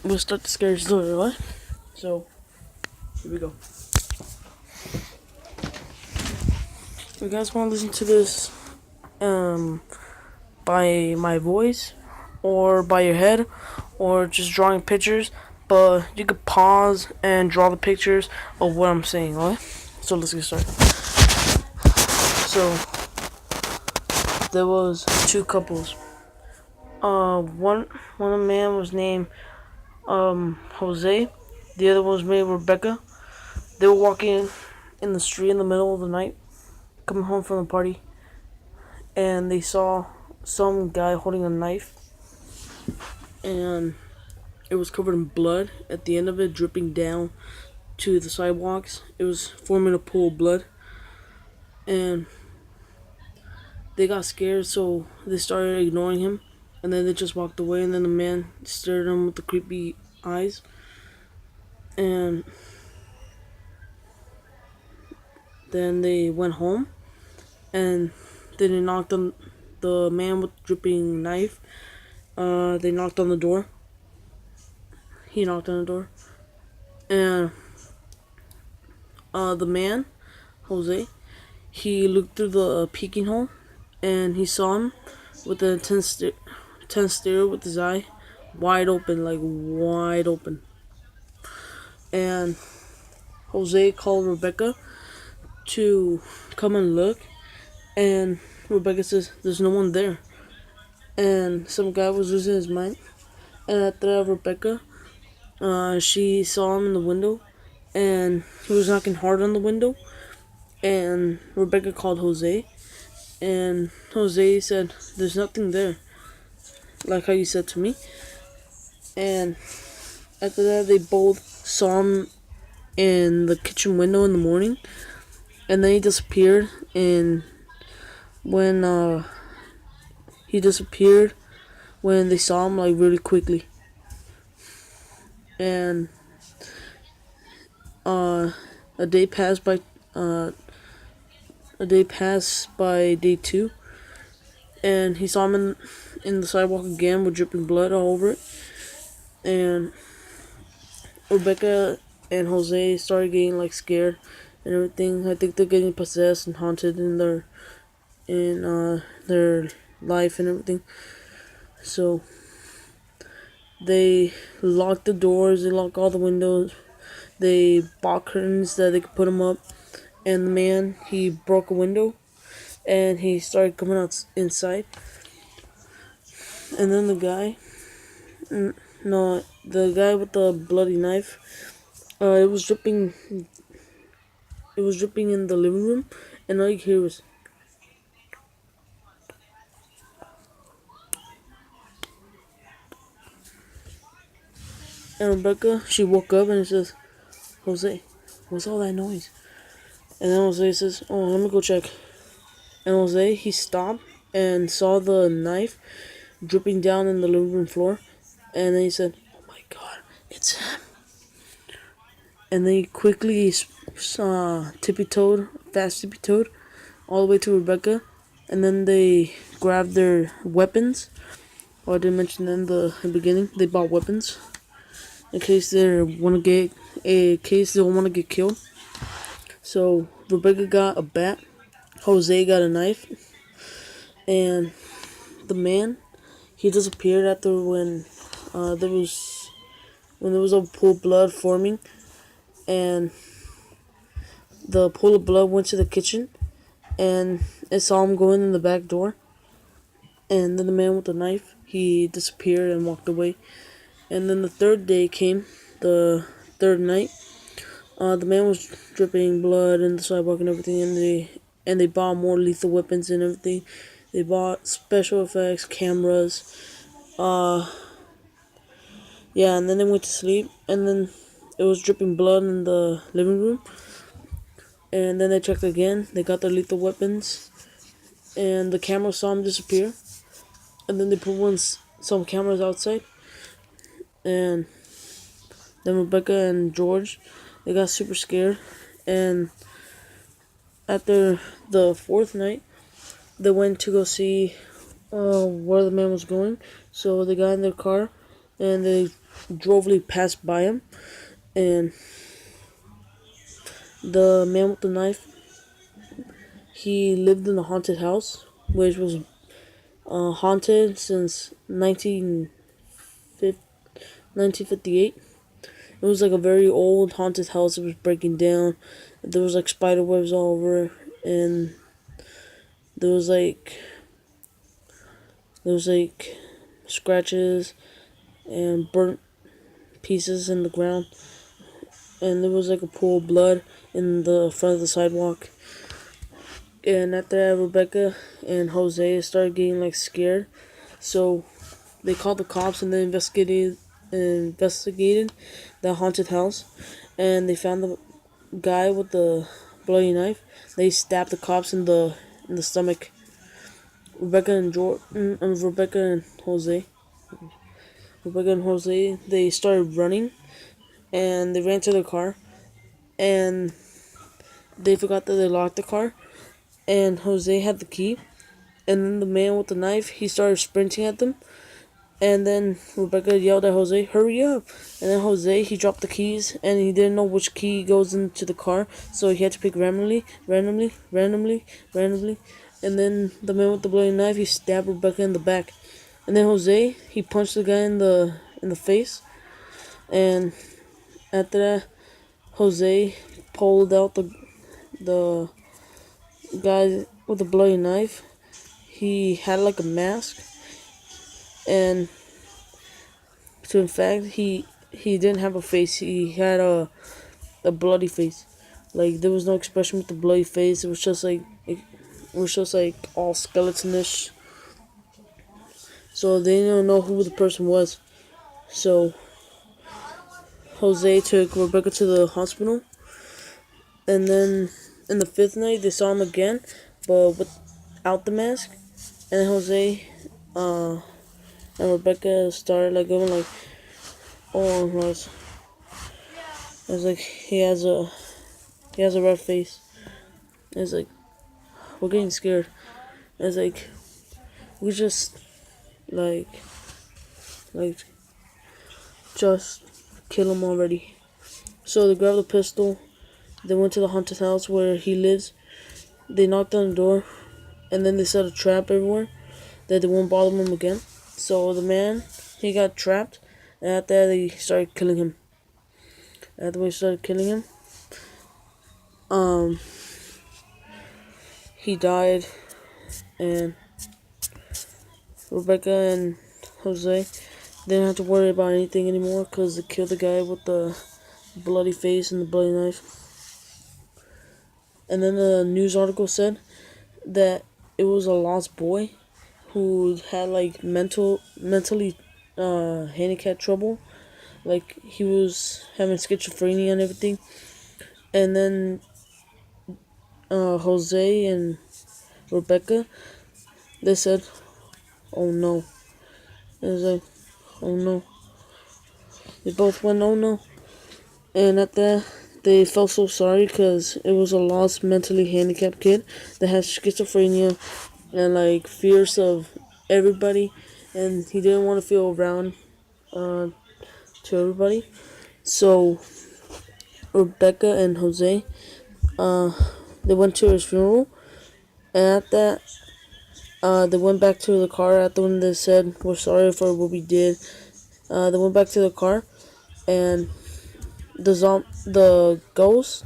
we'll start the scary story, right? So, here we go. You guys want to listen to this by my voice, or by your head, or just drawing pictures, but you could pause and draw the pictures of what I'm saying, right? So let's get started. So, there was two couples. One man was named Jose. The other one was named Rebecca. They were walking in the street in the middle of the night, coming home from the party, and they saw some guy holding a knife, and it was covered in blood. At the end of it, dripping down to the sidewalks. It was forming a pool of blood, and they got scared, so they started ignoring him, and then they just walked away. And then the man stared at them with the creepy eyes, and then they went home, and then they knocked on the man with the dripping knife. They knocked on the door. He knocked on the door, and the man, Jose, he looked through the peeking hole, and he saw him with an intense stare with his eye wide open, like wide open. And Jose called Rebecca to come and look, and Rebecca says there's no one there, and some guy was losing his mind. And after Rebecca, she saw him in the window, and he was knocking hard on the window. And Rebecca called Jose, and Jose said there's nothing there, like how you said to me. And after that, they both saw him in the kitchen window in the morning, and then he disappeared. And when he disappeared, when they saw him, like, really quickly. And a day passed by. Day two, and he saw him in the sidewalk again with dripping blood all over it. And Rebecca and Jose started getting, like, scared and everything. I think they're getting possessed and haunted in their life and everything. So they locked the doors, they locked all the windows, they bought curtains that they could put them up. And the man, he broke a window, and he started coming out inside. And then the guy with the bloody knife, it was dripping in the living room, and all you could hear was. And Rebecca, she woke up, and it says, Jose, what's all that noise? And then Jose says, oh, let me go check. And Jose, he stopped and saw the knife dripping down in the living room floor. And then he said, oh my god, it's him. And then he quickly fast tippy-toed all the way to Rebecca. And then they grabbed their weapons. Oh, I didn't mention in the beginning, they bought weapons in case they don't want to get killed. So Rebecca got a bat, Jose got a knife, and the man, he disappeared after when there was a pool of blood forming, and the pool of blood went to the kitchen, and it saw him going in the back door. And then the man with the knife, he disappeared and walked away. And then the third day came, the third night. The man was dripping blood in the sidewalk and everything, and they bought more lethal weapons and everything. They bought special effects, cameras, and then they went to sleep, and then it was dripping blood in the living room. And then they checked again. They got their lethal weapons, and the camera saw him disappear. And then they put some cameras outside, and then Rebecca and George, they got super scared. And after the fourth night, they went to go see where the man was going. So they got in their car, and they past by him, and the man with the knife, he lived in a haunted house, which was haunted since 1958. It was like a very old haunted house. It was breaking down. There was like spider webs all over, and there was like scratches and burnt pieces in the ground, and there was like a pool of blood in the front of the sidewalk. And after that, Rebecca and Jose started getting like scared, so they called the cops, and they investigated the haunted house, and they found the guy with the bloody knife. They stabbed the cops in the stomach. Rebecca and Jose, they started running, and they ran to their car, and they forgot that they locked the car, and Jose had the key, and then the man with the knife, he started sprinting at them, and then Rebecca yelled at Jose, "Hurry up!" And then Jose, he dropped the keys, and he didn't know which key goes into the car, so he had to pick randomly. And then the man with the bloody knife, he stabbed Rebecca in the back. And then Jose, he punched the guy in the face. And after that, Jose pulled out the guy with the bloody knife. He had like a mask, and in fact, he didn't have a face. He had a bloody face. Like, there was no expression with the bloody face. It was just like all skeletonish. So they didn't know who the person was. So Jose took Rebecca to the hospital, and then in the fifth night they saw him again, but without the mask. And then Jose and Rebecca started like going like, "Oh, it's like he has a red face." It's like, we're getting scared. It's like, we just like just kill him already. So they grabbed the pistol. They went to the haunted house where he lives. They knocked on the door, and then they set a trap everywhere that they won't bother him again. So the man, he got trapped, and after that they started killing him. After we started killing him, he died, and Rebecca and Jose didn't have to worry about anything anymore because they killed the guy with the bloody face and the bloody knife. And then the news article said that it was a lost boy who had like mentally handicapped trouble. Like, he was having schizophrenia and everything. And then Jose and Rebecca, they said, "Oh no." It was like, "Oh no." They both went, "Oh no." And at that, they felt so sorry because it was a lost mentally handicapped kid that has schizophrenia and like fears of everybody, and he didn't want to feel around to everybody. So Rebecca and Jose, they went to his funeral, and at that, they went back to the car. At the when they said, "We're sorry for what we did," they went back to the car, and the ghost,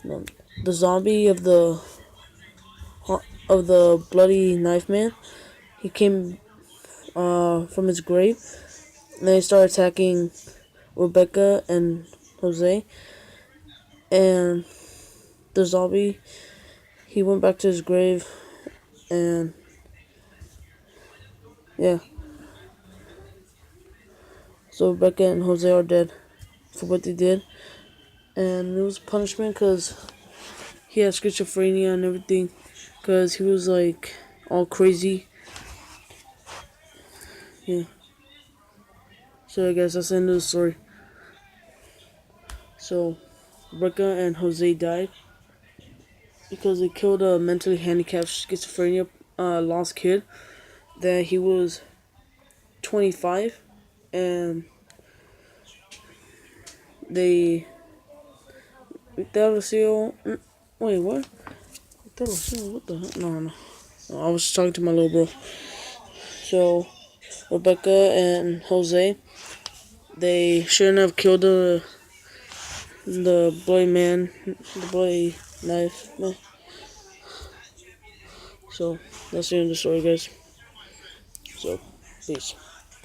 no, the zombie of the bloody knife man, he came from his grave, and they started attacking Rebecca and Jose, and the zombie, he went back to his grave, and yeah, so Rebecca and Jose are dead for what they did, and it was punishment because he had schizophrenia and everything, because he was like all crazy. Yeah. So I guess that's the end of the story. So Rebecca and Jose died because they killed a mentally handicapped schizophrenia lost kid that he was 25, and they Teresio. Wait, what? Teresio, what the hell? No. I was talking to my little bro. So Rebecca and Jose, they shouldn't have killed the bloody man, the bloody knife man. So that's the end of the story, guys. So peace.